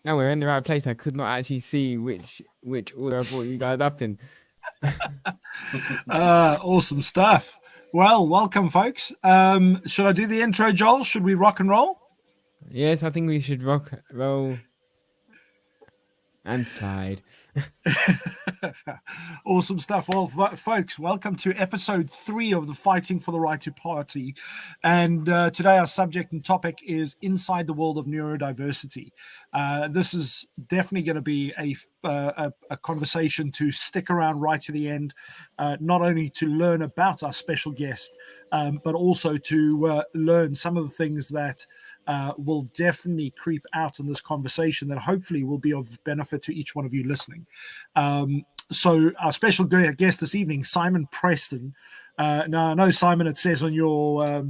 No, we're in the right place. I could not actually see which order I brought you guys up in. Awesome stuff. Well, welcome, folks. Should I do the intro, Joel? Should we rock and roll? Yes, I think we should rock, roll, and slide. Awesome stuff. Well, folks, welcome to episode 3 of the Fighting for the Right to Party. And today our subject and topic is inside the world of neurodiversity. This is definitely going to be a conversation to stick around right to the end, not only to learn about our special guest, but also to learn some of the things that will definitely creep out in this conversation that hopefully will be of benefit to each one of you listening. So our special guest this evening, Simon Preston. Now, I know, Simon, it says on your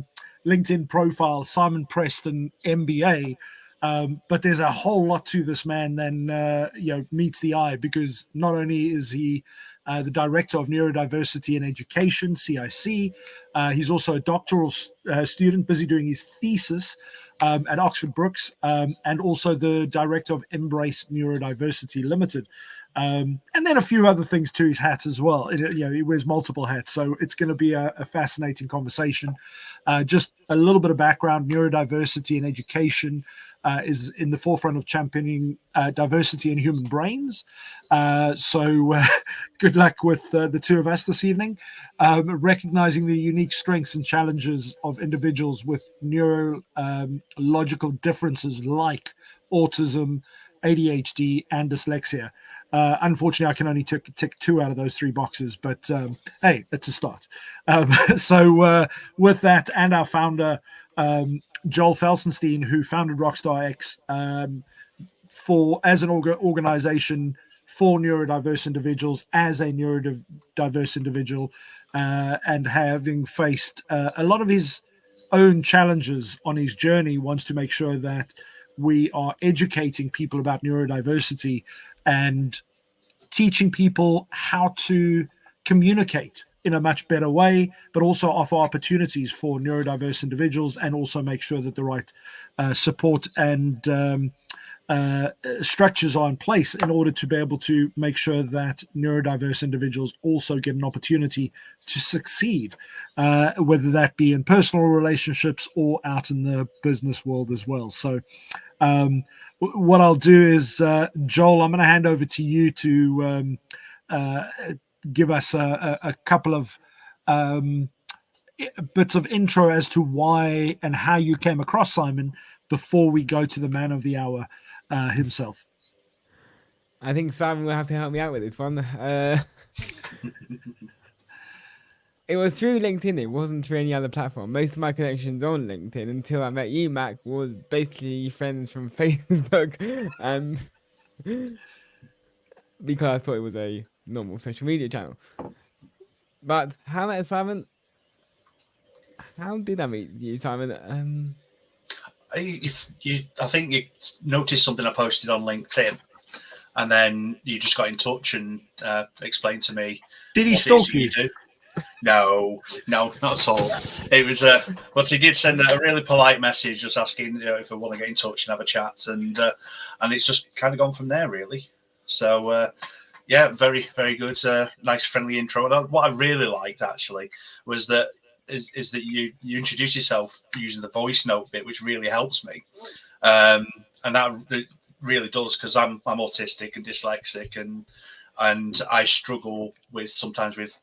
LinkedIn profile, Simon Preston, MBA, but there's a whole lot to this man than meets the eye, because not only is he the Director of Neurodiversity in Education, CIC, he's also a doctoral student busy doing his thesis at Oxford Brookes, and also the Director of Embrace Neurodiversity Limited. And then a few other things to his hat as well. He wears multiple hats, so it's going to be a fascinating conversation. Just a little bit of background: neurodiversity in education is in the forefront of championing diversity in human brains. So good luck with the two of us this evening. Recognizing the unique strengths and challenges of individuals with neurological differences like autism, ADHD, and dyslexia. Unfortunately, I can only tick 2 out of those 3 boxes, but hey, it's a start. So with that, and our founder, Joel Felsenstein, who founded RockstarX as an organization for neurodiverse individuals, as a neurodiverse individual, and having faced a lot of his own challenges on his journey, wants to make sure that we are educating people about neurodiversity and teaching people how to communicate in a much better way, but also offer opportunities for neurodiverse individuals, and also make sure that the right support and structures are in place in order to be able to make sure that neurodiverse individuals also get an opportunity to succeed, whether that be in personal relationships or out in the business world as well. So what I'll do is, Joel, I'm going to hand over to you to give us a couple of bits of intro as to why and how you came across Simon before we go to the man of the hour himself. I think Simon will have to help me out with this one. It was through LinkedIn. It wasn't through any other platform. Most of my connections on LinkedIn, until I met you, Mac, was basically friends from Facebook, and because I thought it was a normal social media channel. But how met Simon? How did I meet you, Simon? I think you noticed something I posted on LinkedIn, and then you just got in touch and explained to me. Did he stalk you? No, not at all. It was, but he did send a really polite message, just asking if I want to get in touch and have a chat, and it's just kind of gone from there, really. So yeah, very, very good, nice, friendly intro. And what I really liked actually was that is that you introduce yourself using the voice note bit, which really helps me, and that really does, because I'm autistic and dyslexic, and I struggle sometimes with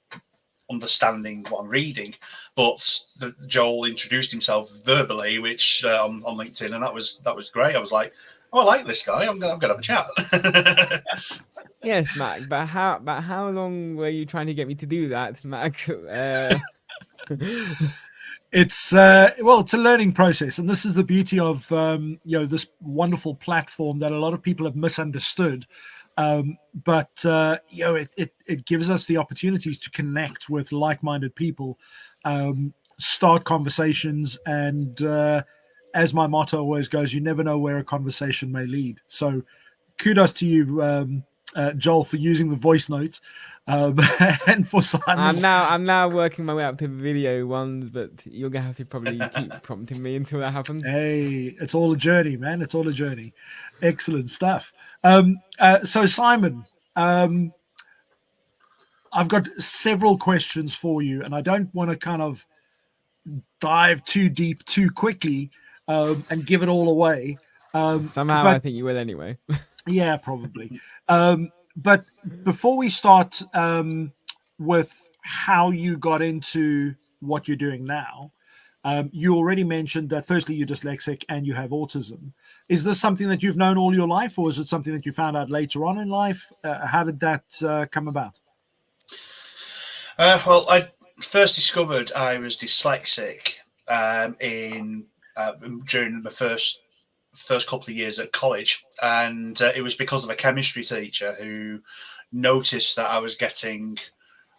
understanding what I'm reading, but Joel introduced himself verbally, which on LinkedIn, and that was great. I was like, oh, I like this guy. I'm gonna have a chat. Yes, Mac. But how long were you trying to get me to do that, Mac? It's it's a learning process, and this is the beauty of this wonderful platform that a lot of people have misunderstood. But it gives us the opportunities to connect with like-minded people, start conversations, and as my motto always goes, you never know where a conversation may lead. So kudos to you, Joel, for using the voice notes, and for Simon. I'm now working my way up to the video ones, but you're gonna have to probably keep prompting me until that happens. Hey, it's all a journey, man. It's all a journey. Excellent stuff. So Simon, I've got several questions for you, and I don't want to kind of dive too deep too quickly and give it all away. Somehow I think you will anyway. Yeah, probably. But before we start with how you got into what you're doing now, you already mentioned that firstly you're dyslexic and you have autism. Is this something that you've known all your life, or is it something that you found out later on in life? How did that come about? Well, I first discovered I was dyslexic during the first couple of years at college, and it was because of a chemistry teacher who noticed that I was getting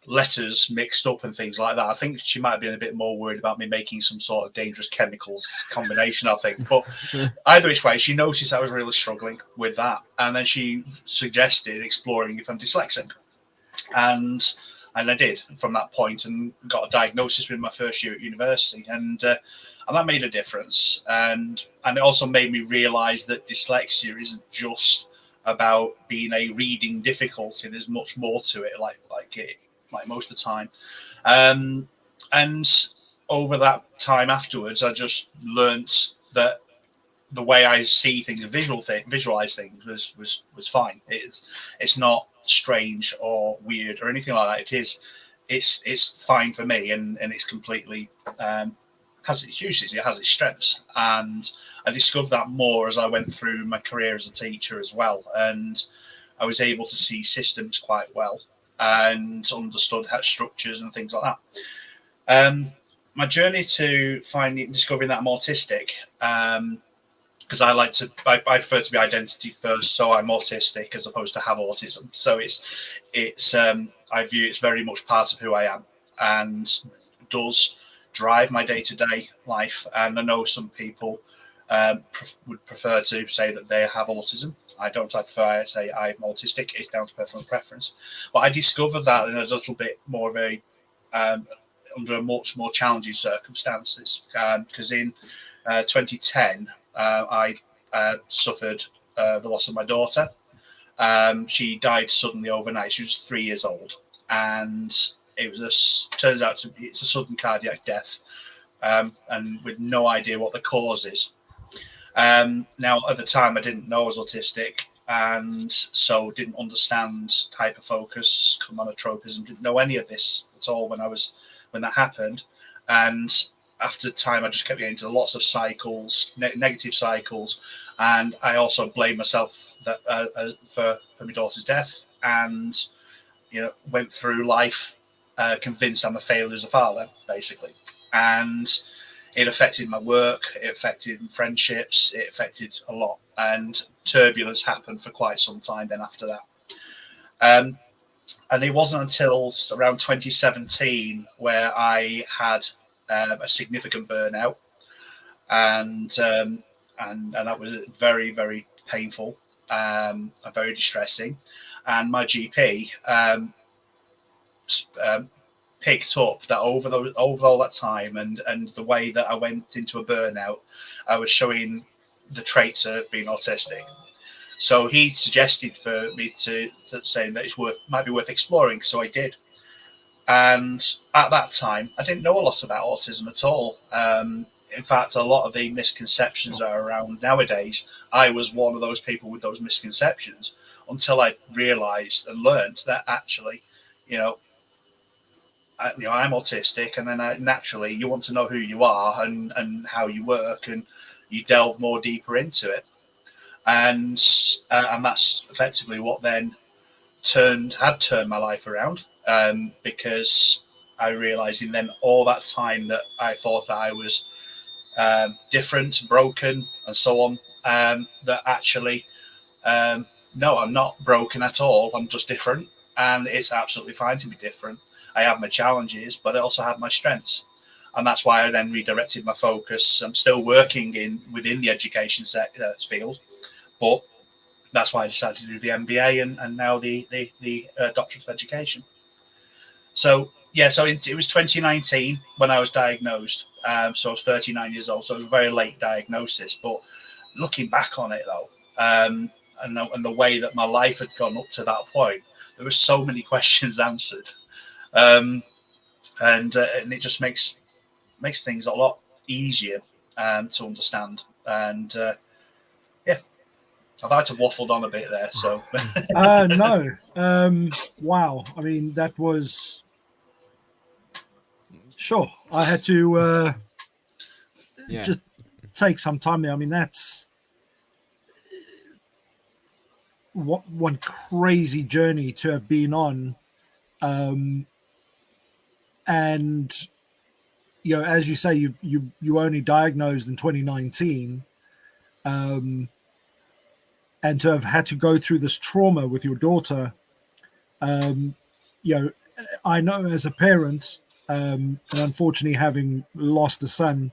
letters mixed up and things like that. I think she might have been a bit more worried about me making some sort of dangerous chemicals combination, I think. But either which way, she noticed I was really struggling with that, and then she suggested exploring if I'm dyslexic, and I did from that point, and got a diagnosis with my first year at university, and that made a difference. And it also made me realise that dyslexia isn't just about being a reading difficulty. There's much more to it, like most of the time. And over that time afterwards, I just learnt that the way I see things and visualize things was fine. It's not strange or weird or anything like that. It's fine for me, and it's completely has its uses, it has its strengths. And I discovered that more as I went through my career as a teacher as well, and I was able to see systems quite well and understood how structures and things like that. My journey to discovering that I'm autistic, because I prefer to be identity first, so I'm autistic as opposed to have autism. So it's I view it's very much part of who I am, and does drive my day-to-day life. And I know some people would prefer to say that they have autism. I don't. I prefer to say I'm autistic. It's down to personal preference. But I discovered that in a little bit more of a under a much more challenging circumstances, because in 2010 I suffered the loss of my daughter. She died suddenly overnight. She was 3 years old, and turns out it's a sudden cardiac death, and with no idea what the cause is. Now, at the time, I didn't know I was autistic, and so didn't understand hyperfocus, monotropism, didn't know any of this at all when that happened. And after time, I just kept getting into lots of cycles, negative cycles, and I also blamed myself for my daughter's death, and went through life convinced I'm a failure as a father, basically. And it affected my work, it affected friendships, it affected a lot, and turbulence happened for quite some time then after that. And it wasn't until around 2017 where I had a significant burnout, and that was very, very painful and very distressing. And my GP picked up that over all that time, and the way that I went into a burnout, I was showing the traits of being autistic. So he suggested for me to saying that might be worth exploring. So I did. And at that time, I didn't know a lot about autism at all. In fact, a lot of the misconceptions that are around nowadays, I was one of those people with those misconceptions, until I realised and learned that actually, I'm autistic, and then naturally you want to know who you are and how you work, and you delve more deeper into it, and that's effectively what then had turned my life around, because I realised in then all that time that I thought that I was different, broken, and so on, that actually no, I'm not broken at all. I'm just different, and it's absolutely fine to be different. I have my challenges, but I also have my strengths, and that's why I then redirected my focus. I'm still working within the education field, but that's why I decided to do the MBA and now the Doctorate of Education. So yeah, so it was 2019 when I was diagnosed. So I was 39 years old, so it was a very late diagnosis. But looking back on it though, and the way that my life had gone up to that point, there were so many questions answered, and it just makes things a lot easier to understand. And yeah, I've had to waffled on a bit there. So No, wow. I mean, that was sure. I had to just take some time there. I mean, that's one crazy journey to have been on, and as you say, you only diagnosed in 2019, and to have had to go through this trauma with your daughter. I know as a parent, and unfortunately having lost a son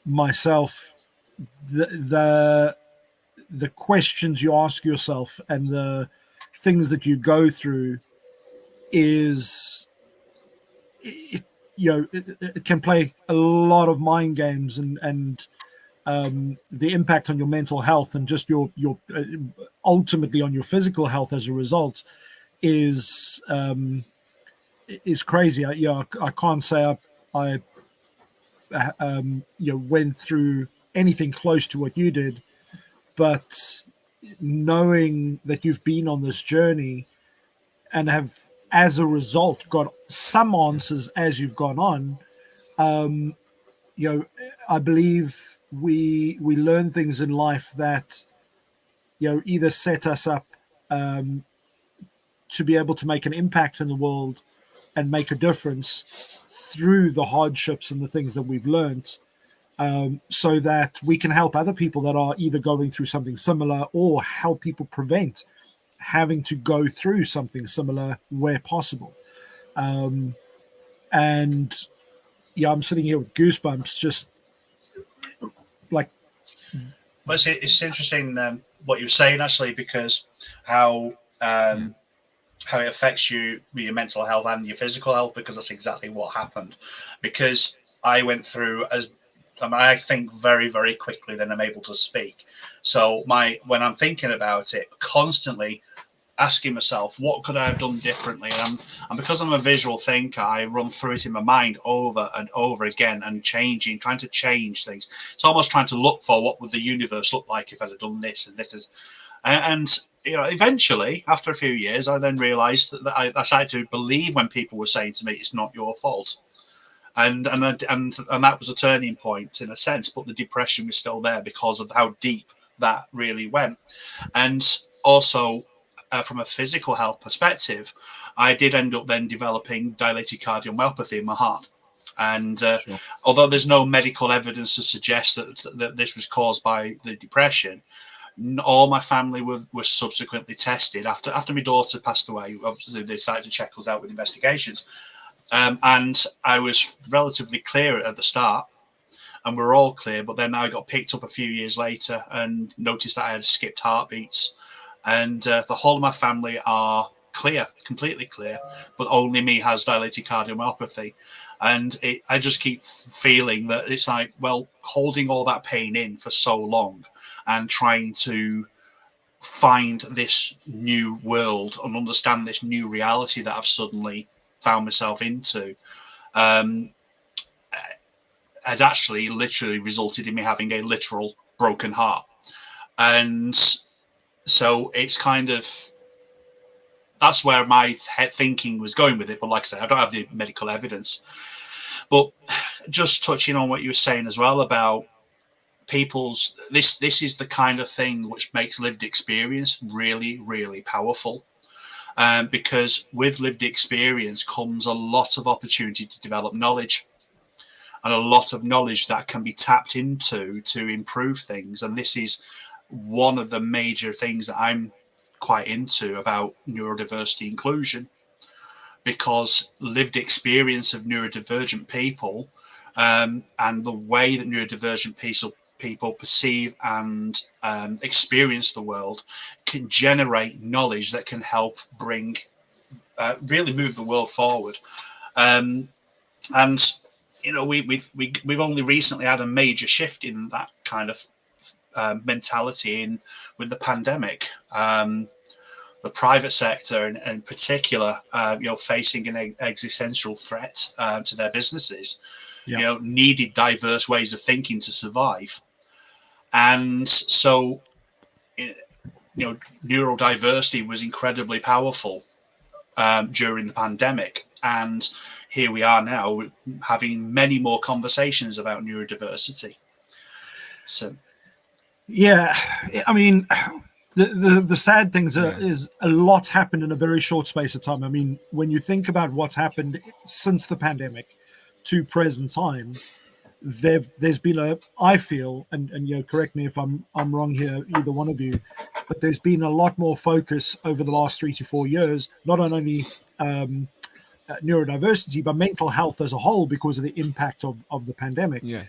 myself, the questions you ask yourself and the things that you go through is it can play a lot of mind games, and the impact on your mental health and just your ultimately on your physical health as a result is crazy. I can't say I went through anything close to what you did, but knowing that you've been on this journey and have, as a result, got some answers as you've gone on, I believe we learn things in life that either set us up to be able to make an impact in the world and make a difference through the hardships and the things that we've learned, so that we can help other people that are either going through something similar or help people prevent having to go through something similar where possible. And I'm sitting here with goosebumps, just like. Well, it's interesting what you were saying, actually, because how it affects you with your mental health and your physical health, because that's exactly what happened. Because I went through, I think very, very quickly, then I'm able to speak. So when I'm thinking about it, constantly asking myself, what could I have done differently? And because I'm a visual thinker, I run through it in my mind over and over again and trying to change things. It's almost trying to look for what would the universe look like if I'd have done this and this. And eventually, after a few years, I then realized that I started to believe when people were saying to me, it's not your fault. And that was a turning point in a sense, but the depression was still there because of how deep that really went. And also, from a physical health perspective, I did end up then developing dilated cardiomyopathy in my heart. And although there's no medical evidence to suggest that this was caused by the depression, all my family were subsequently tested after my daughter passed away. Obviously, they started to check us out with investigations. And I was relatively clear at the start, and we were all clear. But then I got picked up a few years later and noticed that I had skipped heartbeats. And the whole of my family are clear, completely clear, but only me has dilated cardiomyopathy. And I just keep feeling that it's like, well, holding all that pain in for so long and trying to find this new world and understand this new reality that I've suddenly found myself into has actually literally resulted in me having a literal broken heart. And so it's kind of, that's where my thinking was going with it. But like I said, I don't have the medical evidence. But just touching on what you were saying as well about people's, this is the kind of thing which makes lived experience really, really powerful. Because with lived experience comes a lot of opportunity to develop knowledge, and a lot of knowledge that can be tapped into to improve things. And this is one of the major things that I'm quite into about neurodiversity inclusion, because lived experience of neurodivergent people and the way that neurodivergent people perceive and experience the world can generate knowledge that can help bring really move the world forward. And we've only recently had a major shift in that kind of mentality in with the pandemic. The private sector, in particular, facing an existential threat to their businesses, needed diverse ways of thinking to survive. And so, neurodiversity was incredibly powerful during the pandemic. And here we are now having many more conversations about neurodiversity. So, yeah, I mean, the sad things is a lot's happened in a very short space of time. I mean, when you think about what's happened since the pandemic to present time, there's been I feel, and correct me if I'm wrong here, either one of you, but there's been a lot more focus over the last 3 to 4 years, not on only neurodiversity, but mental health as a whole because of the impact of the pandemic. Yeah.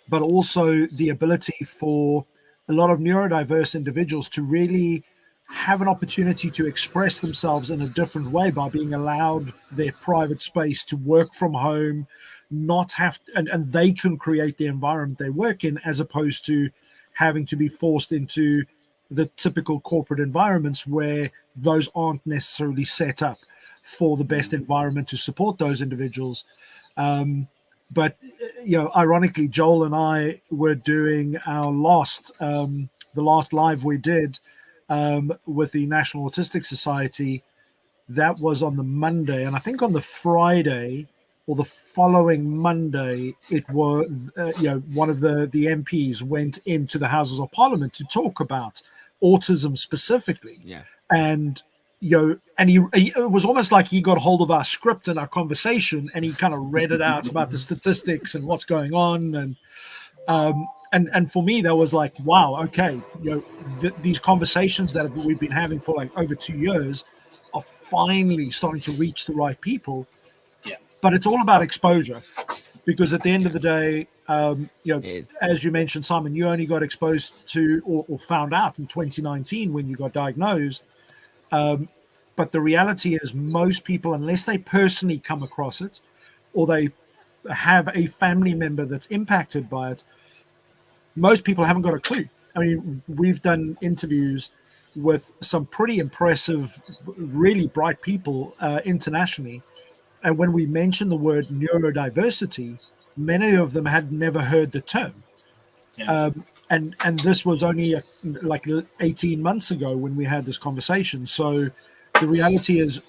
But also the ability for a lot of neurodiverse individuals to really have an opportunity to express themselves in a different way by being allowed their private space to work from home, not have and they can create the environment they work in, as opposed to having to be forced into the typical corporate environments where those aren't necessarily set up for the best environment to support those individuals. But ironically, Joel and I were doing our the last live we did with the National Autistic Society. That was on the Monday, and I think on the Friday or the following Monday, it was one of the MPs went into the Houses of Parliament to talk about autism specifically. Yeah. And and he it was almost like he got hold of our script and our conversation, and he kind of read it out about the statistics and what's going on, and for me that was like, wow, okay, these conversations that we've been having for like over 2 years are finally starting to reach the right people. Yeah. But it's all about exposure, because at the end of the day, as you mentioned, Simon, you only got exposed to or found out in 2019 when you got diagnosed. But the reality is most people, unless they personally come across it or they have a family member that's impacted by it, most people haven't got a clue. I mean, we've done interviews with some pretty impressive, really bright people internationally. And when we mentioned the word neurodiversity, many of them had never heard the term. Yeah. And this was only like 18 months ago when we had this conversation. So the reality is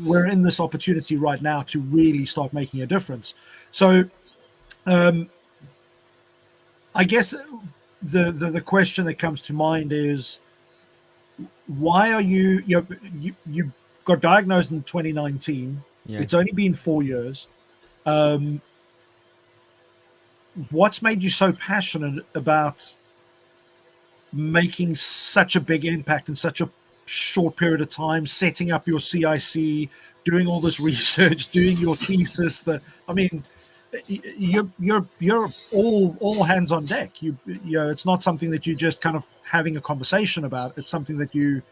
we're in this opportunity right now to really start making a difference. So I guess the question that comes to mind is, why are you got diagnosed in 2019? Yeah. It's only been 4 years. What's made you so passionate about making such a big impact in such a short period of time, setting up your CIC, doing all this research, doing your thesis? You're all hands on deck. It's not something that you just kind of having a conversation about. It's something that you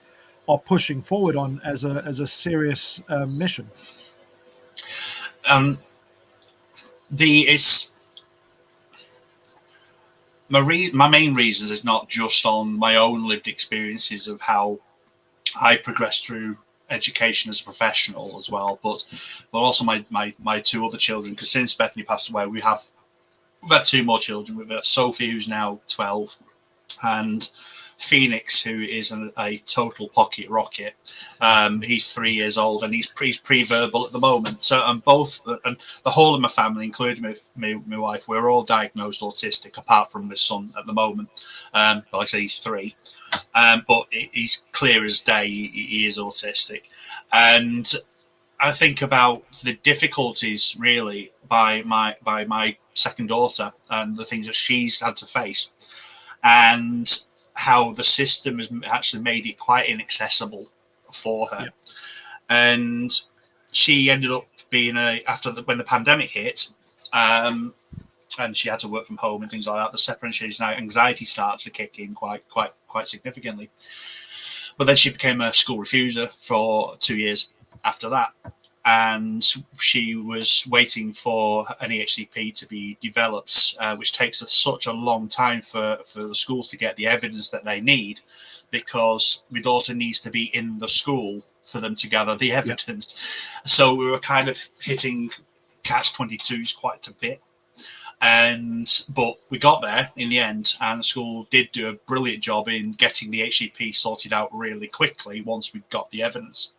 are pushing forward on as a serious mission. My main reasons is not just on my own lived experiences of how I progressed through education as a professional as well, but also my two other children, because since Bethany passed away, we've had 2 more children. We've got Sophie, who's now 12, and Phoenix, who is a total pocket rocket. He's 3 years old, and he's pre-verbal at the moment. So, and the whole of my family, including my wife, we're all diagnosed autistic, apart from my son at the moment. Like I say, he's 3, but he's clear as day. He is autistic, and I think about the difficulties really by my second daughter and the things that she's had to face, and how the system has actually made it quite inaccessible for her. Yeah. And she ended up being when the pandemic hit, and she had to work from home and things like that, the separation anxiety starts to kick in quite significantly. But then she became a school refuser for 2 years after that, and she was waiting for an EHCP to be developed, which takes such a long time for the schools to get the evidence that they need, because my daughter needs to be in the school for them to gather the evidence. Yep. So we were kind of hitting catch-22s quite a bit. But we got there in the end, and the school did do a brilliant job in getting the HCP sorted out really quickly once we got the evidence.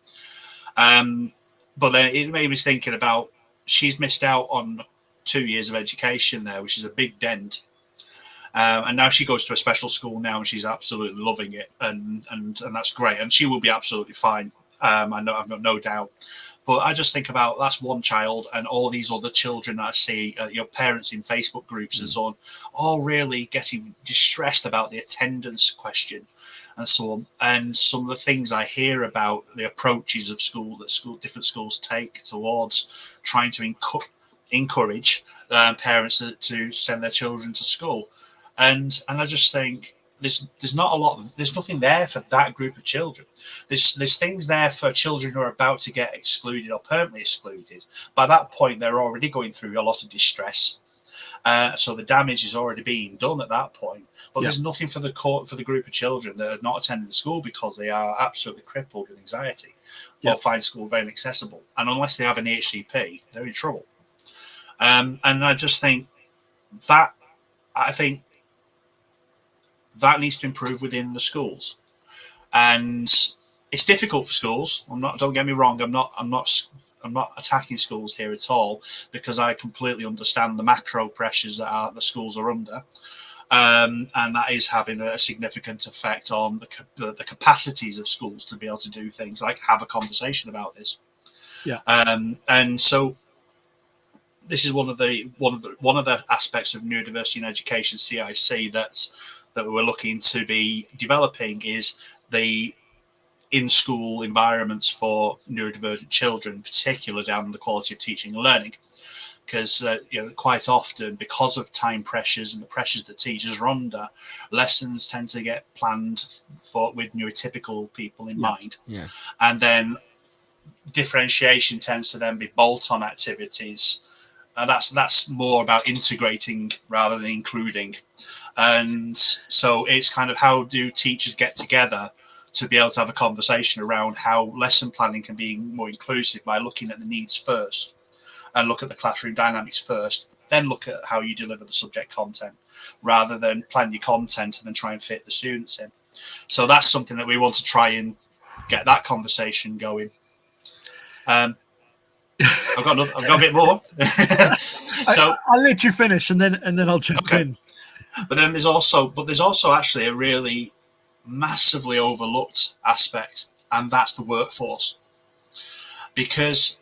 But then it made me thinking about, she's missed out on 2 years of education there, which is a big dent. And now she goes to a special school now, and she's absolutely loving it, and that's great, and she will be absolutely fine. I know, I've got no doubt. But I just think about, that's one child, and all these other children that I see, parents in Facebook groups and so on, all really getting distressed about the attendance question and so on. And some of the things I hear about the approaches of different schools take towards trying to encourage parents to send their children to school. And I just think there's not a lot, there's nothing there for that group of children. There's things there for children who are about to get excluded or permanently excluded. By that point, they're already going through a lot of distress. So the damage is already being done at that point. But there's nothing for the group of children that are not attending the school because they are absolutely crippled with anxiety or find school very inaccessible. And unless they have an EHCP, they're in trouble. And I just think that, that needs to improve within the schools. And it's difficult for schools. Don't get me wrong, I'm not attacking schools here at all, because I completely understand the macro pressures that the schools are under. And that is having a significant effect on the capacities of schools to be able to do things like have a conversation about this. And so this is one of the aspects of neurodiversity in education, CIC, that we're looking to be developing, is the in-school environments for neurodivergent children, in particular down the quality of teaching and learning. Because quite often, because of time pressures and the pressures that teachers are under, lessons tend to get planned with neurotypical people in mind. And then differentiation tends to then be bolt-on activities. And that's more about integrating rather than including. And so it's kind of, how do teachers get together to be able to have a conversation around how lesson planning can be more inclusive by looking at the needs first, and look at the classroom dynamics first, then look at how you deliver the subject content, rather than plan your content and then try and fit the students in. So that's something that we want to try and get that conversation going. I've got a bit more. So I'll let you finish, and then I'll jump in. But then there's also actually a really massively overlooked aspect, and that's the workforce. Because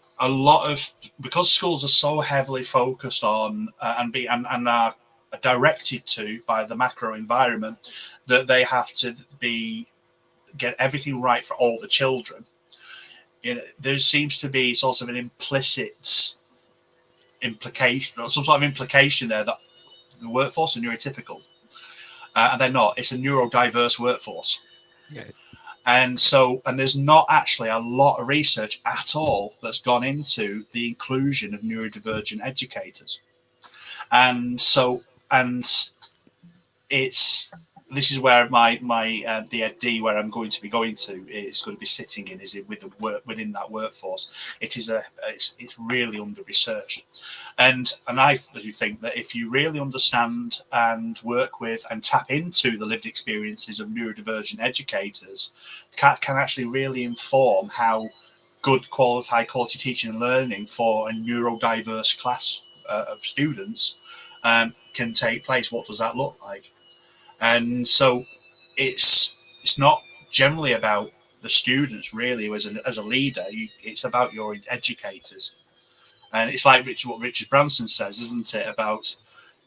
schools are so heavily focused on and are directed to by the macro environment, that they have to get everything right for all the children. There seems to be sort of an implicit implication, or some sort of implication there, that the workforce are neurotypical, and they're not. It's a neurodiverse workforce. And there's not actually a lot of research at all that's gone into the inclusion of neurodivergent educators. This is where the ED where I'm going to be going to is going to be sitting in, is with the work within that workforce. It's really under researched, and I do think that if you really understand and work with and tap into the lived experiences of neurodivergent educators, can actually really inform how high quality teaching and learning for a neurodiverse class of students can take place. What does that look like? And so it's not generally about the students really as a leader. It's about your educators. And it's like what Richard Branson says, isn't it? About,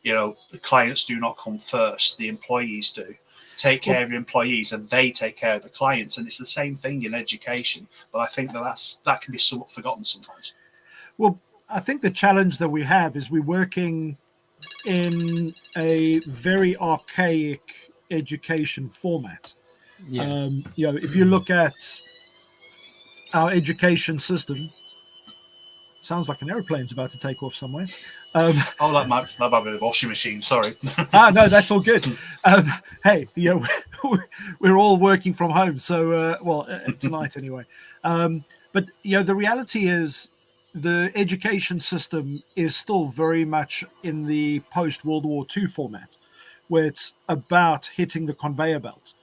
the clients do not come first, the employees do. Take care of your employees and they take care of the clients. And it's the same thing in education. But I think that can be somewhat forgotten sometimes. Well, I think the challenge that we have is we're working in a very archaic education format. Yeah. If you look at our education system, sounds like an airplane's about to take off somewhere. Oh, that might be the washing machine. Sorry. No, that's all good. Hey, we're all working from home, so tonight anyway. But the reality is, the education system is still very much in the post-World War II format, where it's about hitting the conveyor belt.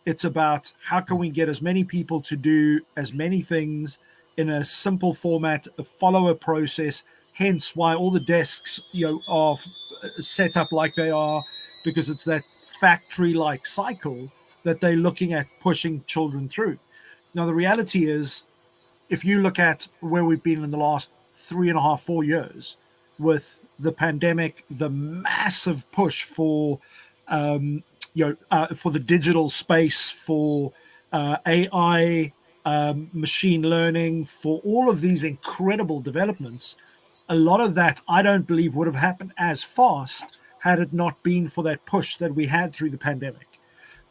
It's about how can we get as many people to do as many things in a simple format, follow a process. Hence why all the desks, are set up like they are, because it's that factory-like cycle that they're looking at pushing children through. Now, the reality is, if you look at where we've been in the last 3.5, 4 years with the pandemic, the massive push for, for the digital space, for AI, machine learning, for all of these incredible developments, a lot of that I don't believe would have happened as fast had it not been for that push that we had through the pandemic,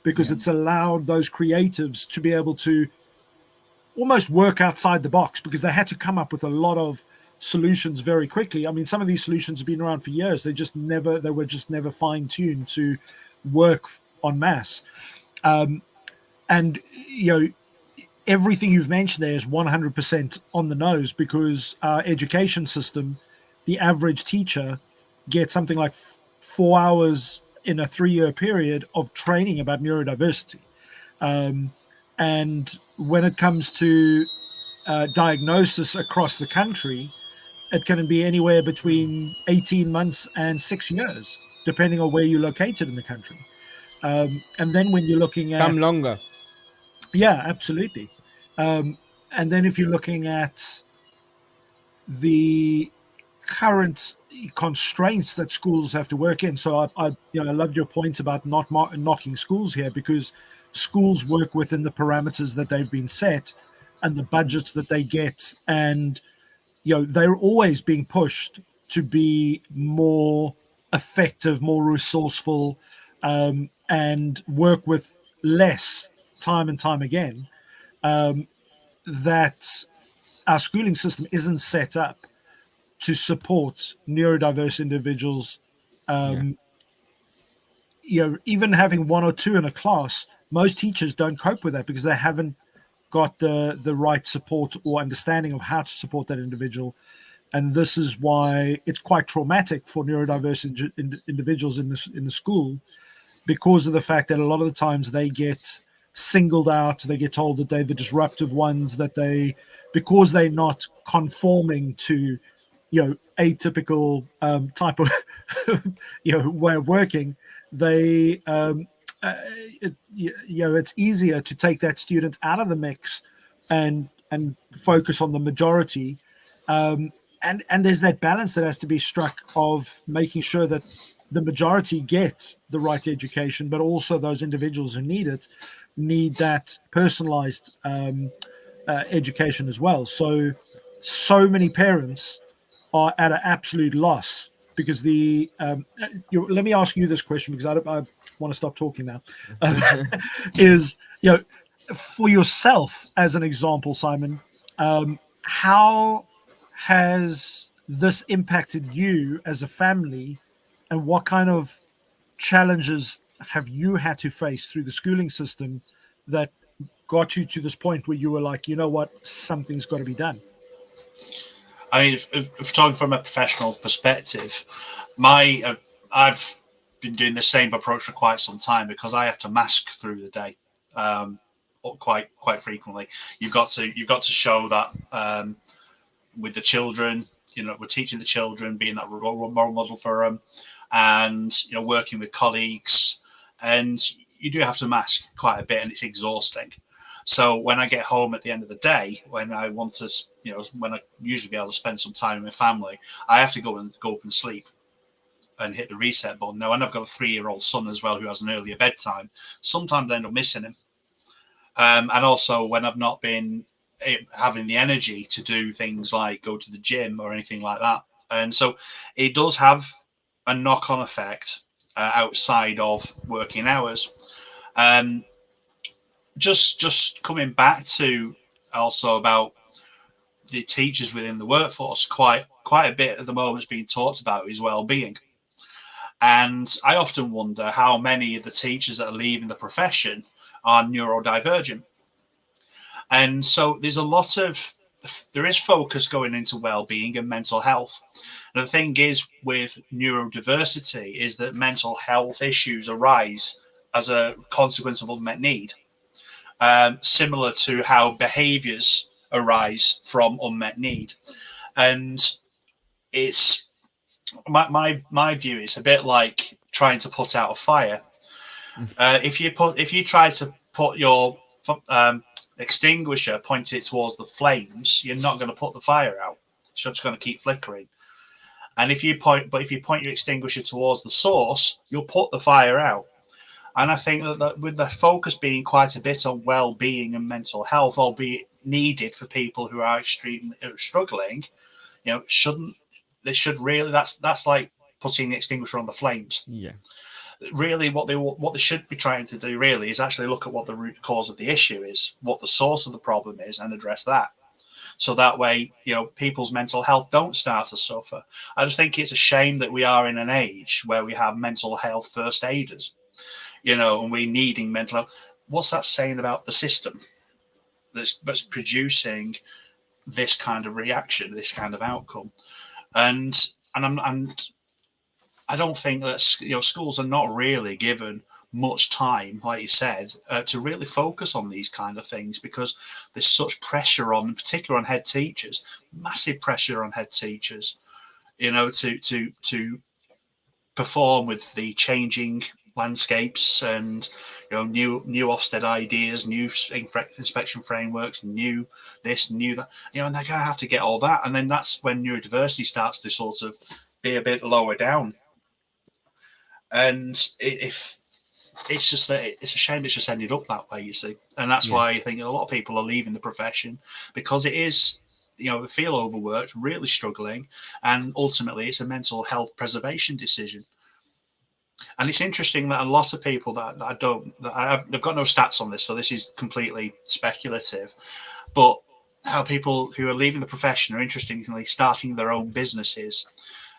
because it's allowed those creatives to be able to almost work outside the box, because they had to come up with a lot of solutions very quickly. I mean, some of these solutions have been around for years. They were just never fine-tuned to work en masse. And everything you've mentioned there is 100% on the nose, because our education system, the average teacher gets something like 4 hours in a 3-year period of training about neurodiversity. And when it comes to diagnosis across the country, it can be anywhere between 18 months and 6 years, depending on where you're located in the country. And then when you're looking at... Some longer. Yeah, absolutely. And then if you're looking at the current constraints that schools have to work in. So I loved your point about not knocking schools here, because schools work within the parameters that they've been set and the budgets that they get. And, they're always being pushed to be more effective, more resourceful, and work with less time and time again. That our schooling system isn't set up to support neurodiverse individuals. Even having 1 or 2 in a class, most teachers don't cope with that because they haven't got the right support or understanding of how to support that individual. And this is why it's quite traumatic for neurodiverse individuals in the school, because of the fact that a lot of the times they get singled out. They get told that they're the disruptive ones, because they're not conforming to, atypical type of, way of working. It's easier to take that student out of the mix and focus on the majority. And there's that balance that has to be struck of making sure that the majority get the right education, but also those individuals who need that personalized education as well. So many parents are at an absolute loss because let me ask you this question, because I want to stop talking now. Is, for yourself as an example, Simon, how has this impacted you as a family, and what kind of challenges have you had to face through the schooling system that got you to this point where you were like, you know what, something's got to be done? I mean, if talking from a professional perspective, I've been doing the same approach for quite some time, because I have to mask through the day quite frequently. You've got to show that with the children, we're teaching the children, being that role model for them, and working with colleagues, and you do have to mask quite a bit, and it's exhausting. So when I get home at the end of the day, when I want to, when I usually be able to spend some time with my family, I have to go up and sleep and hit the reset button. Now, and I've got a 3-year-old son as well who has an earlier bedtime. Sometimes I end up missing him. And also when I've not been having the energy to do things like go to the gym or anything like that. And so it does have a knock-on effect outside of working hours. Just coming back to also about the teachers within the workforce, quite a bit at the moment is being talked about is well-being. And I often wonder how many of the teachers that are leaving the profession are neurodivergent. And so there is focus going into well-being and mental health. And the thing is with neurodiversity is that mental health issues arise as a consequence of unmet need, similar to how behaviors arise from unmet need. And it's my view is a bit like trying to put out a fire. If you try to put your extinguisher, point it towards the flames, you're not going to put the fire out. It's just going to keep flickering. And if you point your extinguisher towards the source, you'll put the fire out. And I think that with the focus being quite a bit on well-being and mental health, albeit needed for people who are extremely struggling, they should really. That's like putting the extinguisher on the flames. Yeah. Really, what they should be trying to do really is actually look at what the root cause of the issue is, what the source of the problem is, and address that. So that way, people's mental health don't start to suffer. I just think it's a shame that we are in an age where we have mental health first aiders, and we're needing mental health. What's that saying about the system that's producing this kind of reaction, this kind of outcome? And I don't think that schools are not really given much time, like you said, to really focus on these kind of things, because there's such pressure on, in particular on head teachers, massive pressure on head teachers, to perform with the changing landscapes and new Ofsted ideas, new inspection frameworks, new this, new that, and they're going to have to get all that, and then that's when neurodiversity starts to sort of be a bit lower down. And if it's just that it's a shame it's just ended up that way, you see, and that's why I think a lot of people are leaving the profession, because it is, they feel overworked, really struggling, and ultimately it's a mental health preservation decision. And it's interesting that a lot of people I've got no stats on this, so this is completely speculative, but how people who are leaving the profession are interestingly starting their own businesses.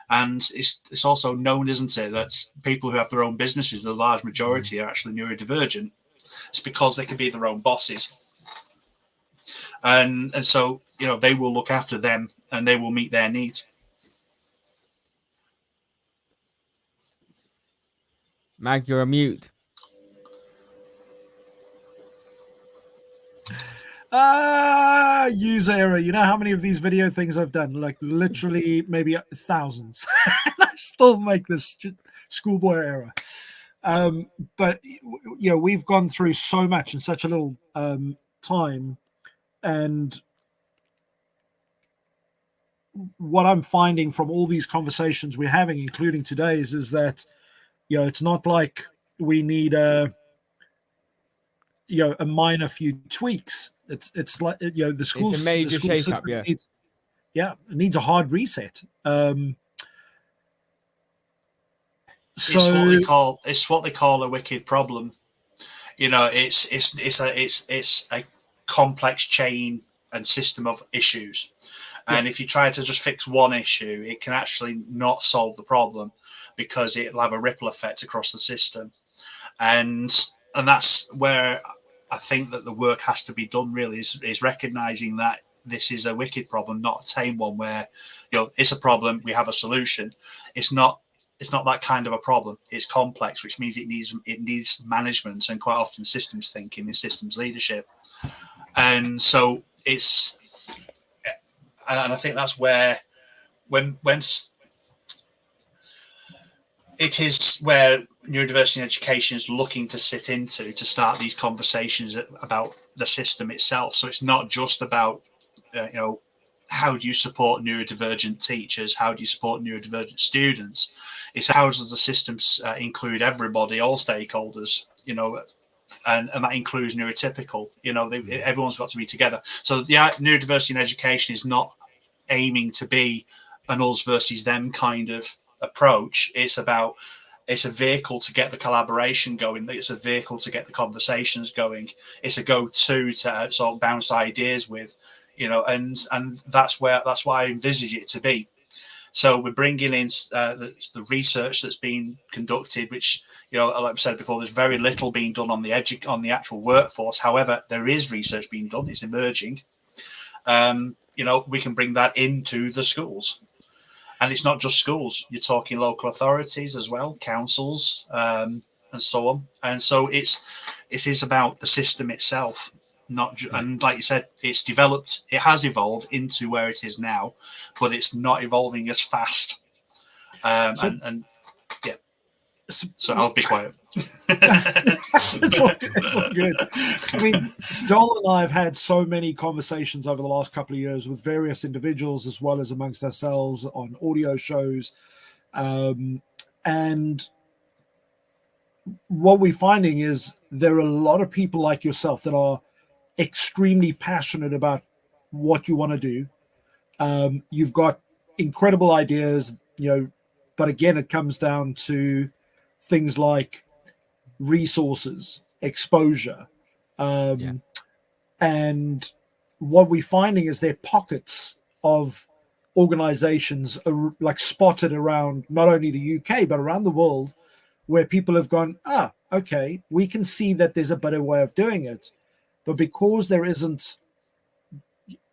And it's also known, isn't it, that people who have their own businesses, the large majority, are actually neurodivergent. It's because they can be their own bosses. And so, they will look after them and they will meet their needs. Mag, you're on mute. User error. You know how many of these video things I've done? Like literally maybe thousands. And I still make this schoolboy error. But we've gone through so much in such a little time, and what I'm finding from all these conversations we're having, including today's, is that it's not like we need a minor few tweaks. It's like the schools. It's a major shake-up, it needs a hard reset. It's what they call a wicked problem. It's a complex chain and system of issues. And if you try to just fix one issue, it can actually not solve the problem, because it'll have a ripple effect across the system. And that's where I think that the work has to be done, really, is recognizing that this is a wicked problem, not a tame one where, it's a problem, we have a solution. It's not that kind of a problem. It's complex, which means it needs management and quite often systems thinking and systems leadership. And so and I think that's where when it is where neurodiversity in education is looking to sit into to start these conversations about the system itself. So it's not just about, how do you support neurodivergent teachers? How do you support neurodivergent students? It's how does the system include everybody, all stakeholders, and that includes neurotypical, everyone's got to be together. So the neurodiversity in education is not aiming to be an us versus them kind of approach. It's a vehicle to get the collaboration going. It's a vehicle to get the conversations going. It's a go-to to sort of bounce ideas with, and that's why I envisage it to be. So we're bringing in the research that's been conducted, which, like I said before, there's very little being done on the actual workforce. However, there is research being done. It's emerging. We can bring that into the schools. And it's not just schools. You're talking local authorities as well, councils, and so on. And so it is about the system itself. And like you said, it's developed. It has evolved into where it is now, but it's not evolving as fast. So I'll be quiet. It's all good. I mean, Joel and I have had so many conversations over the last couple of years with various individuals as well as amongst ourselves on audio shows. And what we're finding is there are a lot of people like yourself that are extremely passionate about what you want to do. You've got incredible ideas, but again, it comes down to things like resources, exposure. And what we're finding is there are pockets of organizations like spotted around not only the UK, but around the world where people have gone, okay, we can see that there's a better way of doing it. But because there isn't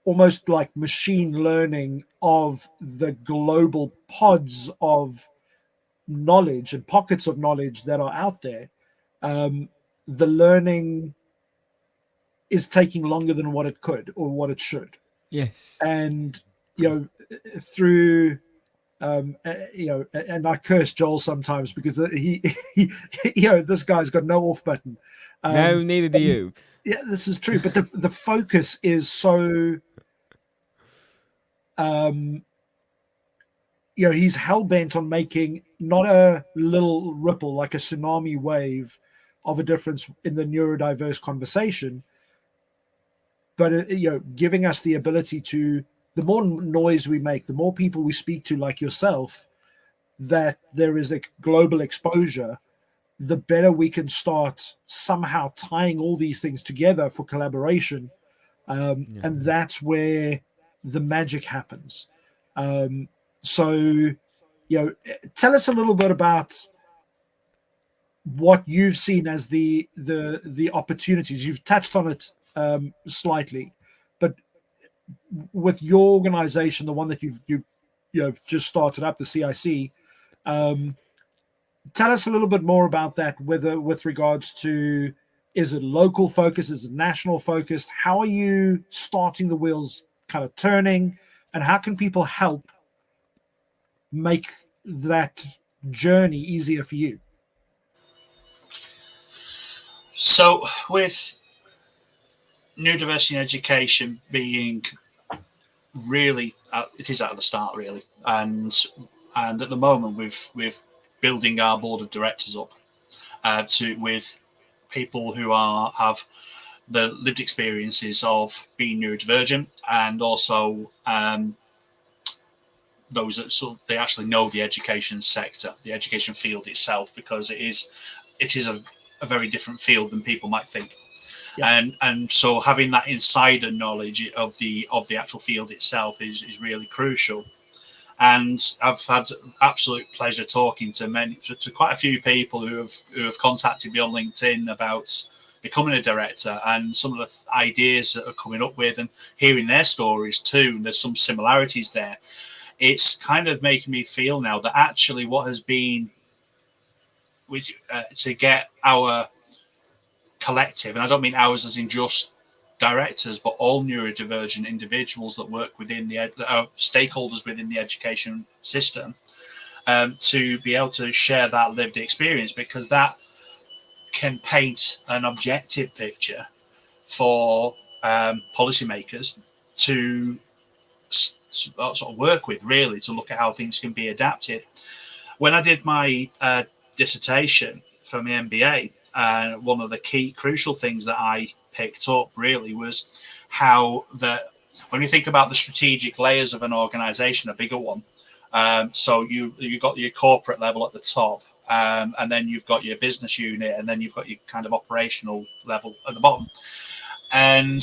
almost like machine learning of the global pods of knowledge and pockets of knowledge that are out there, the learning is taking longer than what it could or what it should. Yes. And, through, and I curse Joel sometimes because he this guy's got no off button. No, neither do you. Yeah, this is true. But the focus is so, he's hell-bent on making not a little ripple, like a tsunami wave of a difference in the neurodiverse conversation, but, giving us the ability to, the more noise we make, the more people we speak to like yourself, that there is a global exposure, the better we can start somehow tying all these things together for collaboration. And that's where the magic happens. So, tell us a little bit about what you've seen as the opportunities. You've touched on it slightly, but with your organization, the one that you've just started up, the CIC, tell us a little bit more about that, with regards to, is it local focus, is it national focused? How are you starting the wheels kind of turning, and how can people help make that journey easier for you? So with neurodiversity in education being really, it is at the start really, and at the moment we've building our board of directors up with people who have the lived experiences of being neurodivergent, and also those that they actually know the education sector, the education field itself, because it is a very different field than people might think. Yeah. And so having that insider knowledge of the actual field itself is really crucial. And I've had absolute pleasure talking to quite a few people who have contacted me on LinkedIn about becoming a director, and some of the ideas that are coming up with, and hearing their stories too. And there's some similarities there. It's kind of making me feel now that actually what has been to get our collective, and I don't mean ours as in just directors, but all neurodivergent individuals that work within stakeholders within the education system, to be able to share that lived experience, because that can paint an objective picture for policymakers to sort of work with, really, to look at how things can be adapted. When I did my dissertation for my MBA, one of the key crucial things that I picked up really was how when you think about the strategic layers of an organization, a bigger one, So you've got your corporate level at the top, and then you've got your business unit, and then you've got your kind of operational level at the bottom. And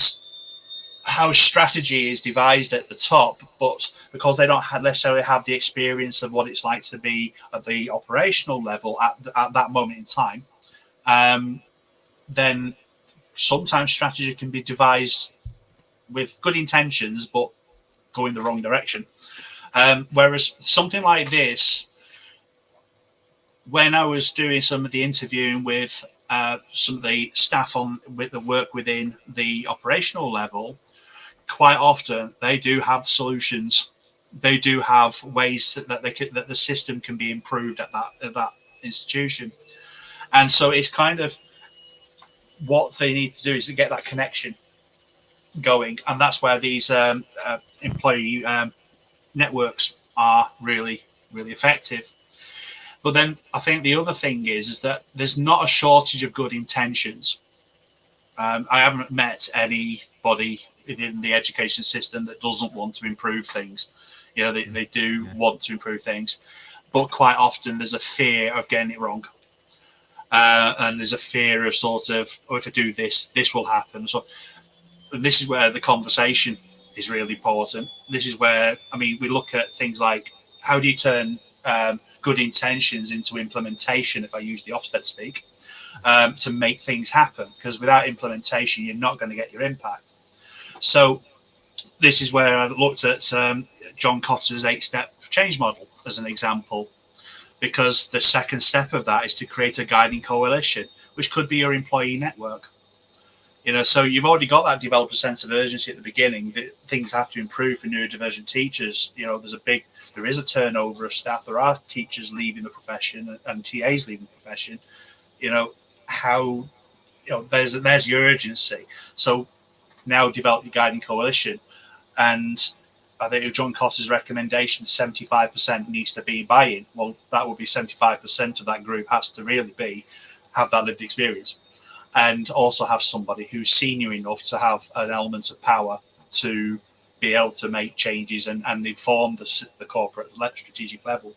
how strategy is devised at the top, but because they don't necessarily have the experience of what it's like to be at the operational level at that moment in time, then sometimes strategy can be devised with good intentions, but go in the wrong direction. Whereas something like this, when I was doing some of the interviewing with some of the staff with the work within the operational level, quite often they do have solutions. They do have ways that the system can be improved at that institution, and so it's kind of what they need to do is to get that connection going, and that's where these employee networks are really, really effective. But then I think the other thing is that there's not a shortage of good intentions. I haven't met anybody within the education system that doesn't want to improve things. You know, they do want to improve things, but quite often there's a fear of getting it wrong. And there's a fear of sort of, oh, if I do this, this will happen. So and this is where the conversation is really important. This is where, I mean, we look at things like how do you turn good intentions into implementation, if I use the Ofsted speak, to make things happen, because without implementation, you're not going to get your impact. So this is where I looked at John Cotter's 8-step change model as an example, because the second step of that is to create a guiding coalition, which could be your employee network. You know, so you've already got that developer sense of urgency at the beginning that things have to improve for neurodivergent teachers. You know, there is a turnover of staff. There are teachers leaving the profession and TAs leaving the profession. You know, there's your urgency. So now develop your guiding coalition. And I think John Cotter's recommendation, 75% needs to be buy-in. Well, that would be 75% of that group has to have that lived experience, and also have somebody who's senior enough to have an element of power to be able to make changes and inform the corporate strategic level.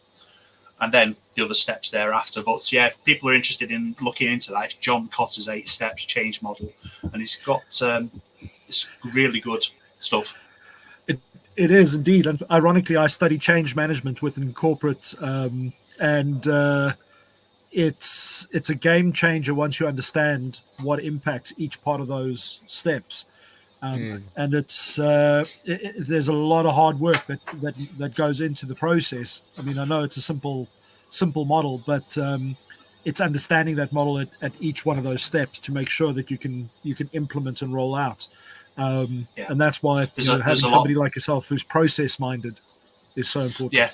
And then the other steps thereafter. But yeah, if people are interested in looking into that, it's John Cotter's 8 steps change model. And he's got it's really good stuff. It is indeed. And ironically, I study change management within corporate, and it's a game changer once you understand what impacts each part of those steps. And it's there's a lot of hard work that goes into the process. I mean, I know it's a simple model, but it's understanding that model at each one of those steps to make sure that you can implement and roll out. And that's why having somebody like yourself who's process minded is so important. Yeah.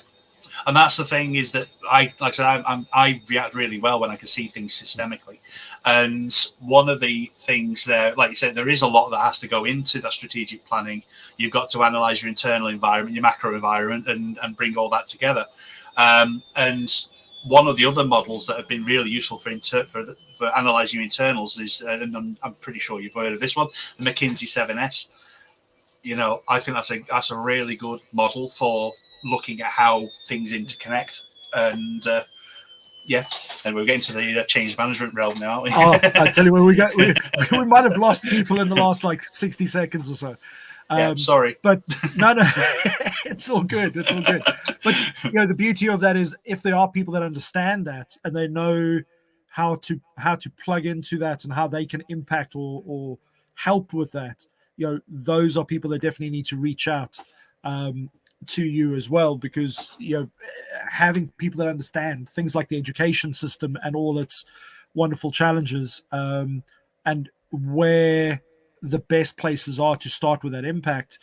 And that's the thing, is that I react really well when I can see things systemically. And one of the things there, like you said, there is a lot that has to go into that strategic planning. You've got to analyze your internal environment, your macro environment, and bring all that together. And one of the other models that have been really useful for analyzing your internals is, and I'm pretty sure you've heard of this one, the McKinsey 7S. You know, I think that's a really good model for looking at how things interconnect. And and we're getting to the change management realm now, aren't we? Oh, I tell you what, we might have lost people in the last 60 seconds or so. Sorry, but no, it's all good. It's all good. But the beauty of that is if there are people that understand that and they know how to plug into that and how they can impact or help with that, those are people that definitely need to reach out to you as well, because having people that understand things like the education system and all its wonderful challenges, and where the best places are to start with that impact,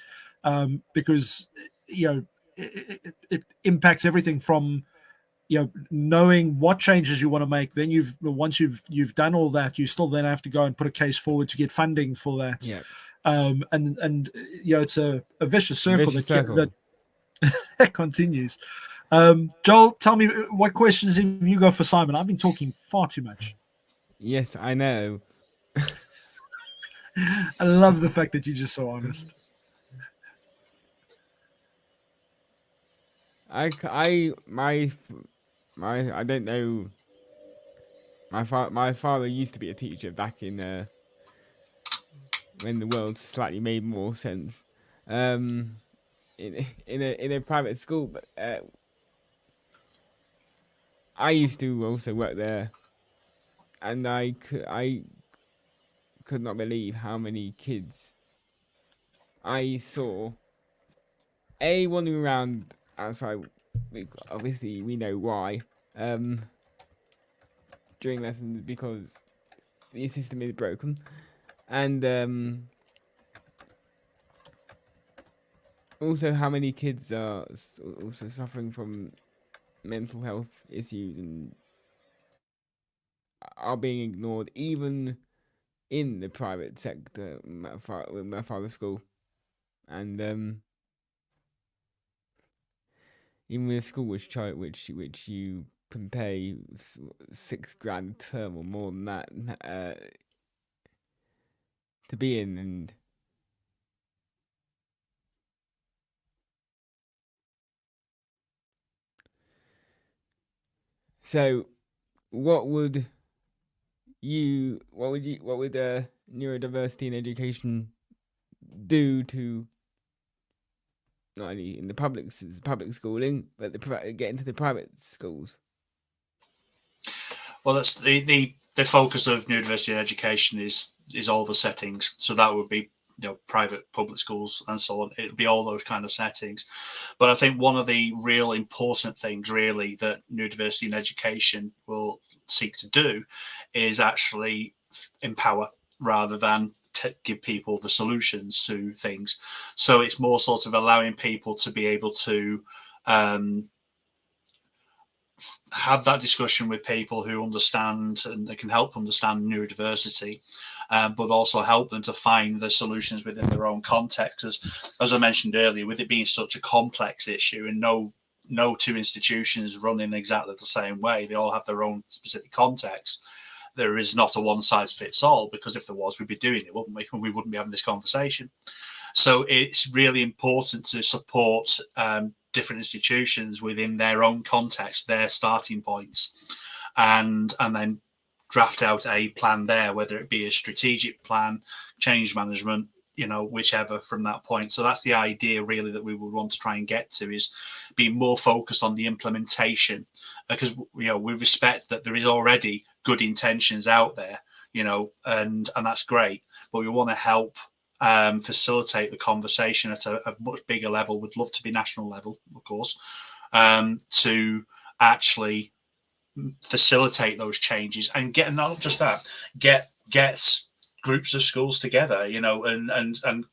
because it impacts everything from knowing what changes you want to make. Then once you've done all that, you still then have to go and put a case forward to get funding for that. And it's a vicious circle that continues. Joel, tell me, what questions have you got for Simon? I've been talking far too much. Yes, I know. I love the fact that you're just so honest. I don't know. My father used to be a teacher back in when the world slightly made more sense. Um, in a private school, but I used to also work there, and I could not believe how many kids I saw wandering around outside. Obviously, we know why. Um, during lessons because the system is broken, and also how many kids are also suffering from mental health issues and are being ignored even in the private sector with my father's school, and even with a school which you can pay £6,000 a term or more than that to be in. And so what would neurodiversity in education do to not only in the public schooling, but get into the private schools? Well, that's the focus of neurodiversity in education is all the settings. So that would be private, public schools, and so on. It'd be all those kind of settings. But I think one of the real important things, really, that neurodiversity in education will seek to do is actually empower rather than give people the solutions to things. So it's more sort of allowing people to be able to have that discussion with people who understand and they can help understand neurodiversity, but also help them to find the solutions within their own context. As I mentioned earlier, with it being such a complex issue and no two institutions run in exactly the same way, they all have their own specific context. There is not a one size fits all, because if there was, we'd be doing it, wouldn't we? We wouldn't be having this conversation. So it's really important to support different institutions within their own context, their starting points, and then draft out a plan there, whether it be a strategic plan, change management, whichever from that point. So that's the idea really that we would want to try and get to, is be more focused on the implementation, because we respect that there is already good intentions out there, and that's great, but we want to help facilitate the conversation at a much bigger level. Would love to be national level, of course, to actually facilitate those changes and get, not just that, get groups of schools together, and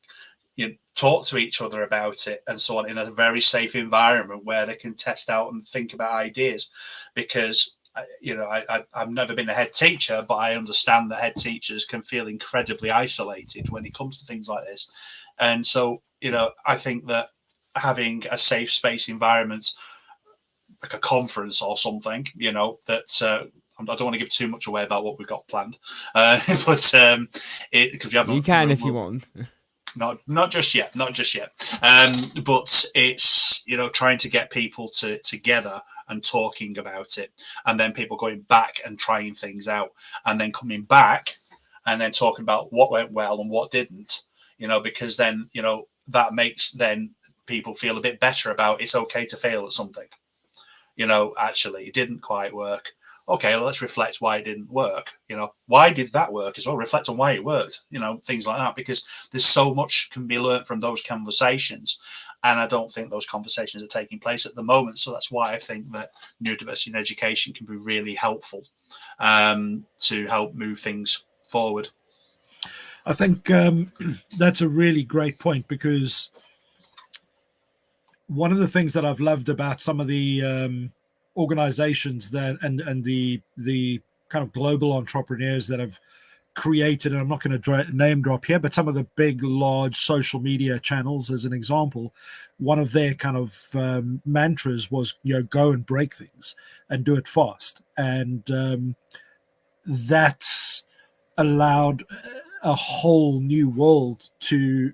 talk to each other about it and so on, in a very safe environment where they can test out and think about ideas. Because I've never been a head teacher, but I understand that head teachers can feel incredibly isolated when it comes to things like this. And so, I think that having a safe space environment, like a conference or something, that I don't want to give too much away about what we've got planned, but because you can if you want. Not just yet. But it's trying to get people together and talking about it, and then people going back and trying things out, and then coming back and then talking about what went well and what didn't, because then that makes then people feel a bit better about it's okay to fail at something. Actually it didn't quite work. Okay, well, let's reflect why it didn't work. Why did that work as well? Reflect on why it worked, things like that, because there's so much can be learned from those conversations. And I don't think those conversations are taking place at the moment. So that's why I think that neurodiversity in education can be really helpful to help move things forward. I think that's a really great point, because one of the things that I've loved about some of the organizations that and the kind of global entrepreneurs that have created, and I'm not going to name drop here, but some of the big, large social media channels, as an example, one of their kind of mantras was, go and break things and do it fast. And that's allowed a whole new world to,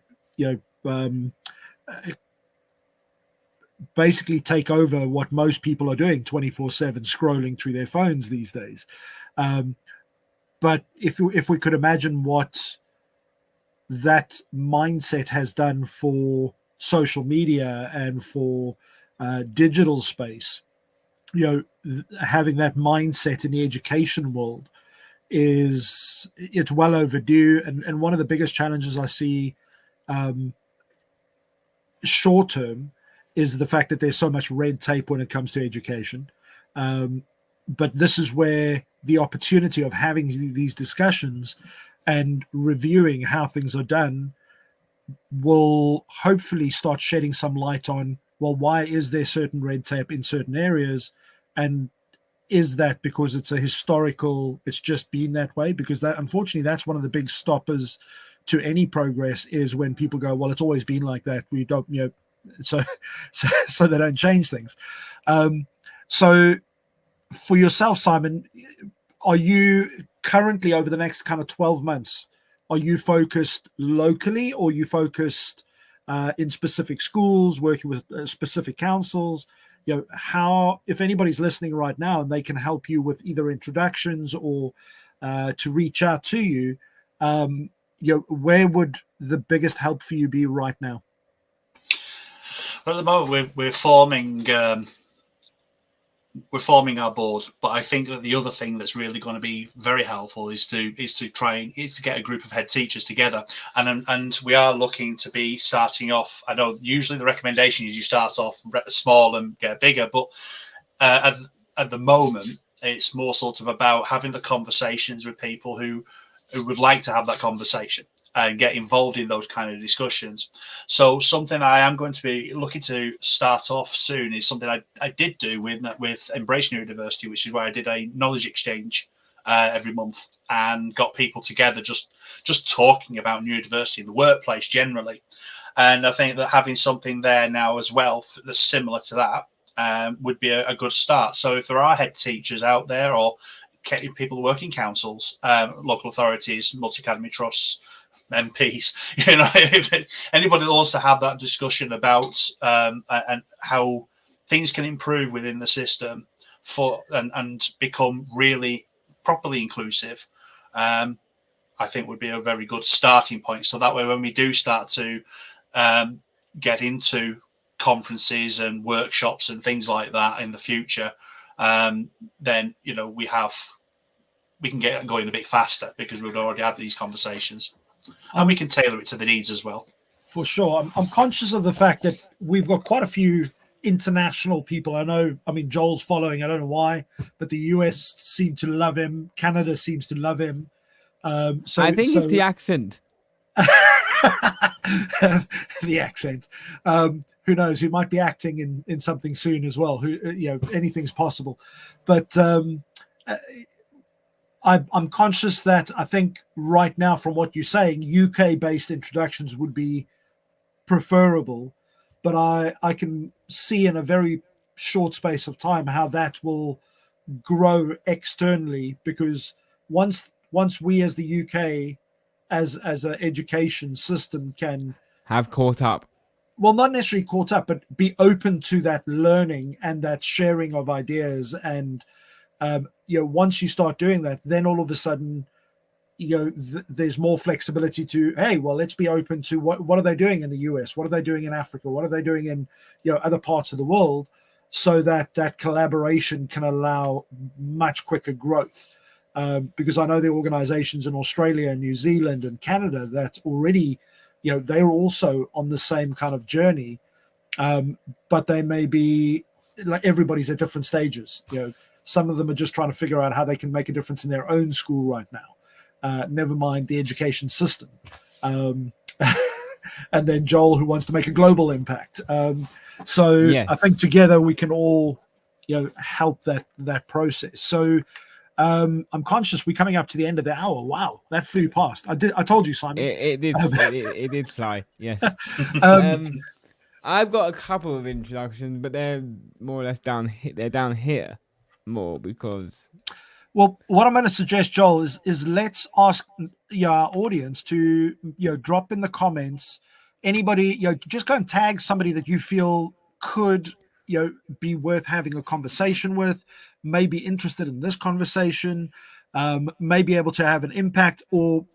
basically take over what most people are doing 24/7, scrolling through their phones these days. But if we could imagine what that mindset has done for social media and for digital space, having that mindset in the education world it's well overdue. And one of the biggest challenges I see short term is the fact that there's so much red tape when it comes to education. But this is where the opportunity of having these discussions and reviewing how things are done will hopefully start shedding some light on, well, why is there certain red tape in certain areas? And is that because it's it's just been that way? Because that, unfortunately, that's one of the big stoppers to any progress, is when people go, well, it's always been like that. We don't, so they don't change things. So for yourself, Simon, are you currently, over the next kind of 12 months, are you focused locally, or are you focused in specific schools, working with specific councils? How, if anybody's listening right now and they can help you with either introductions or to reach out to you, where would the biggest help for you be right now? Well, at the moment, we're forming our board, but I think that the other thing that's really going to be very helpful is to get a group of head teachers together, and we are looking to be starting off. I know usually the recommendation is you start off small and get bigger, but at the moment it's more sort of about having the conversations with people who would like to have that conversation and get involved in those kind of discussions. So something I am going to be looking to start off soon is something I did do with Embrace Neurodiversity, which is where I did a knowledge exchange every month and got people together just talking about neurodiversity in the workplace generally. And I think that having something there now as well that's similar to that would be a good start. So if there are head teachers out there, or people who work in councils, local authorities, multi-academy trusts, MPs, if anybody that wants to have that discussion about and how things can improve within the system and become really properly inclusive, I think would be a very good starting point. So that way, when we do start to get into conferences and workshops and things like that in the future, then we can get going a bit faster because we've already had these conversations. And we can tailor it to the needs as well. For sure. I'm conscious of the fact that we've got quite a few international people. Joel's following, I don't know why, but the US seem to love him. Canada seems to love him. So I think it's the accent. The accent. Who knows? Who might be acting in something soon as well. Anything's possible. But I'm conscious that I think right now, from what you're saying, UK-based introductions would be preferable, but I can see in a very short space of time how that will grow externally, because once we as the UK as an education system can have caught up, well, not necessarily caught up, but be open to that learning and that sharing of ideas, and once you start doing that, then all of a sudden, there's more flexibility to, hey, well, let's be open to what are they doing in the US? What are they doing in Africa? What are they doing in other parts of the world? So that collaboration can allow much quicker growth. Because I know there are organizations in Australia and New Zealand and Canada that already, they're also on the same kind of journey, but they may be, like, everybody's at different stages. Some of them are just trying to figure out how they can make a difference in their own school right now. Never mind the education system. And then Joel, who wants to make a global impact. Yes. I think together we can all, help that process. So I'm conscious we're coming up to the end of the hour. Wow, that flew past. I told you, Simon. It did. It did fly. Yes. I've got a couple of introductions, but they're more or less down. They're down here more because. Well, what I'm going to suggest, Joel, is let's ask our audience to drop in the comments. Anybody, just go and tag somebody that you feel could be worth having a conversation with, may be interested in this conversation, may be able to have an impact, or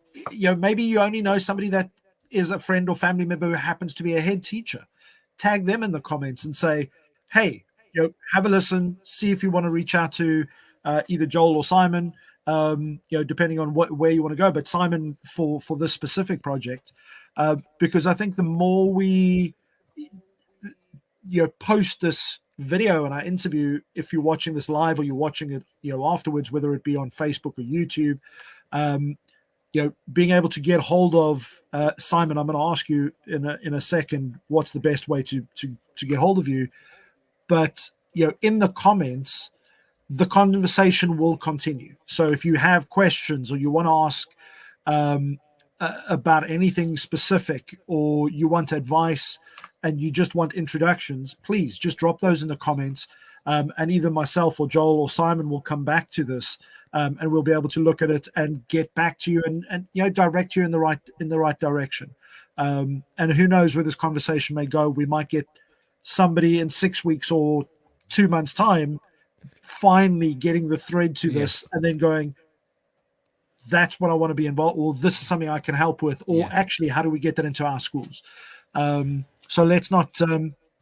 maybe you only know somebody that is a friend or family member who happens to be a head teacher. Tag them in the comments and say, hey, have a listen, see if you want to reach out to either Joel or Simon, depending on where you want to go, but Simon for this specific project, because I think the more we post this video and our interview, if you're watching this live or you're watching it afterwards, whether it be on Facebook or YouTube, being able to get hold of Simon. I'm going to ask you in a second what's the best way to get hold of you, but in the comments the conversation will continue. So if you have questions or you want to ask about anything specific, or you want advice and you just want introductions, please just drop those in the comments, and either myself or Joel or Simon will come back to this, and we'll be able to look at it and get back to you and direct you in the right direction. And who knows where this conversation may go. We might get somebody in 6 weeks or 2 months' time finally getting the thread to this, and then going, that's what I want to be involved, or this is something I can help with, or actually, how do we get that into our schools? So let's not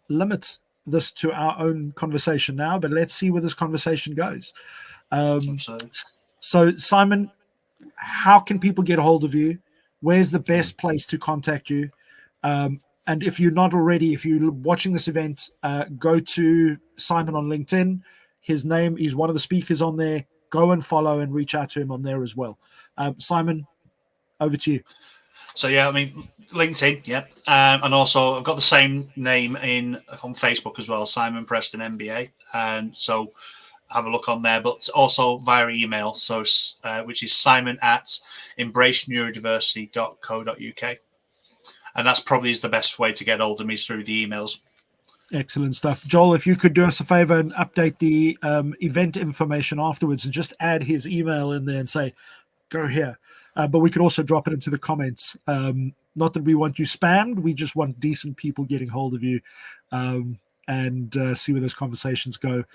limit this to our own conversation now, but let's see where this conversation goes. So Simon, how can people get a hold of you? Where's the best place to contact you? And if you're not already, if you're watching this event, go to Simon on LinkedIn. His name, he's one of the speakers on there. Go and follow and reach out to him on there as well. Simon, over to you. So LinkedIn, and also I've got the same name on Facebook as well, Simon Preston MBA, and so have a look on there, but also via email, so which is simon@embraceneurodiversity.co.uk, and that's probably is the best way to get hold of me, through the emails. Excellent stuff. Joel, if you could do us a favor and update the event information afterwards and just add his email in there and say, go here. But we could also drop it into the comments. Not that we want you spammed. We just want decent people getting hold of you, and see where those conversations go.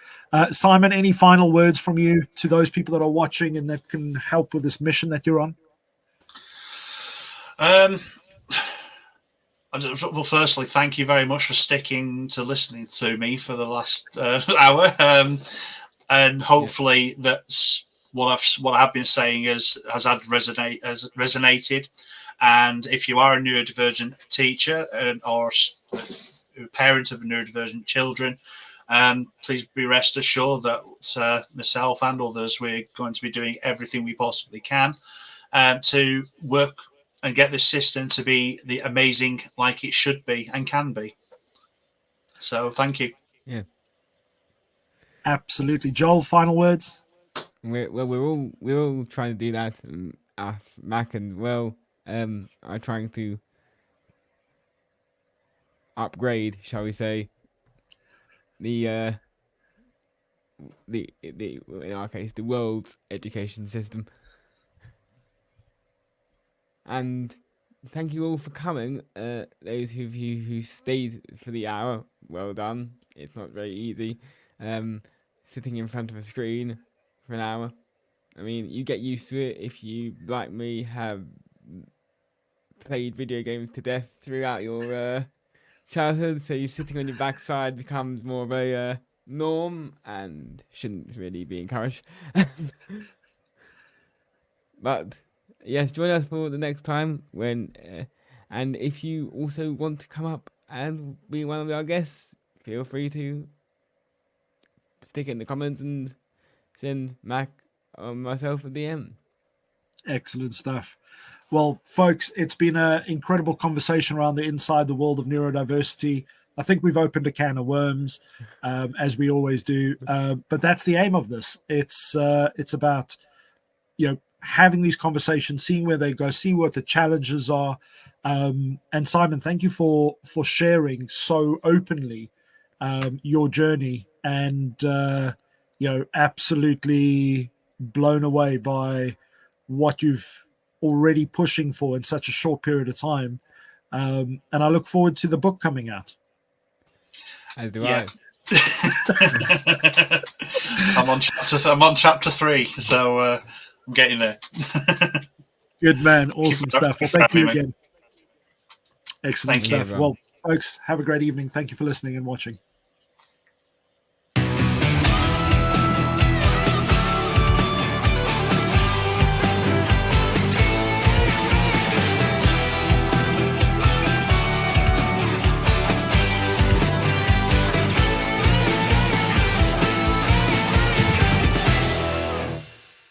Simon, any final words from you to those people that are watching and that can help with this mission that you're on? Well, firstly, thank you very much for sticking to listening to me for the last hour, and hopefully that's what I've been saying has resonated. And if you are a neurodivergent teacher or a parent of neurodivergent children, please be rest assured that myself and others, we're going to be doing everything we possibly can to work and get this system to be the amazing like it should be and can be. So thank you. Yeah, absolutely. Joel, final words? We're all trying to do that. Us, Mac, and Will are trying to upgrade, shall we say, the in our case the world's education system. And thank you all for coming. Those of you who stayed for the hour, well done. It's not very easy sitting in front of a screen for an hour. I mean, you get used to it if you, like me, have played video games to death throughout your childhood, so you sitting on your backside becomes more of a norm and shouldn't really be encouraged. But yes, join us for the next time when, and if you also want to come up and be one of our guests, feel free to stick it in the comments and send Mac or myself a DM. Excellent stuff. Well, folks, it's been an incredible conversation around the inside the world of neurodiversity. I think we've opened a can of worms, as we always do. But that's the aim of this. It's about, having these conversations, seeing where they go, see what the challenges are. And Simon, thank you for sharing so openly your journey, and absolutely blown away by what you've already pushing for in such a short period of time. And I look forward to the book coming out. As do Yeah. I. I'm on chapter 3, so I'm getting there. Good man. Awesome stuff. Well, thank you having me, again. Excellent Thank you, stuff. bro. Well, folks, have a great evening. Thank you for listening and watching.